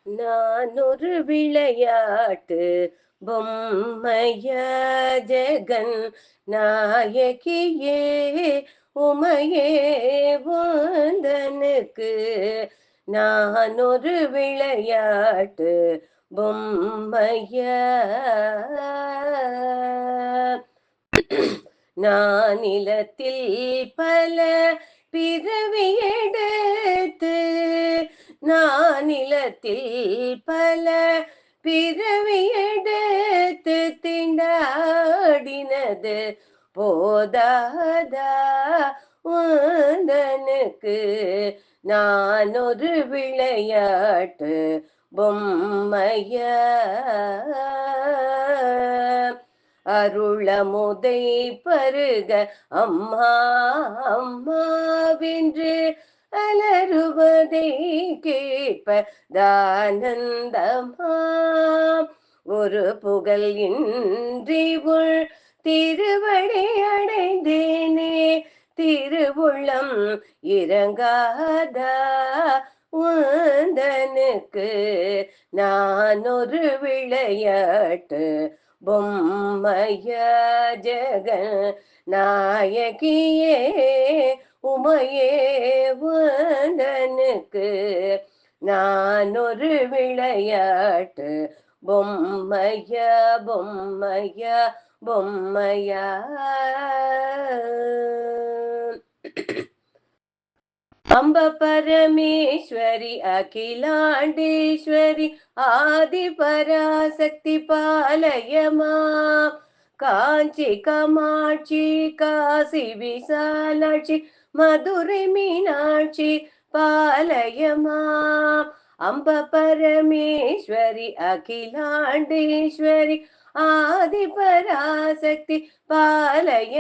நான் ஒரு விளையாட்டு பொம்மைய ஜெகன் நாயகியே உமையே வந்தனுக்கு நான் ஒரு விளையாட்டு பொம்மைய நான் நிலத்தில் பல பிறவி எடுத்து நான் நிலத்தில் பல பிறவி எடுத்து திண்டாடினது போதாதா உந்தனுக்கு நான் ஒரு விளையாட்டு பொம்மைய அருளமுதை பருக அம்மா அம்மாவென்று அலறுவதை கேட்பதானந்தமா ஒரு புகழ் இன்றி உள் திருவடி அடைந்தேனே திருவுள்ளம் இறங்காதா உந்தனுக்கு நான் ஒரு விளையாட்டு பொம்மைய ஜெகன் நாயகியே உமையே வந்தனுக்கு நான் ஒரு விளையாட்டு பொம்மைய பொம்மைய பொம்மையா அம்ப பரமேஸ்வரி அகிலாண்டேஸ்வரி ஆதி பராசக்தி பாலயமா காஞ்சி காமாட்சி காசி விசாலாட்சி மதுரை மீனாட்சி பாலயமா அம்ப பரமேஸ்வரி அகிலாண்டேஸ்வரி ஆதி பராசக்தி பாலய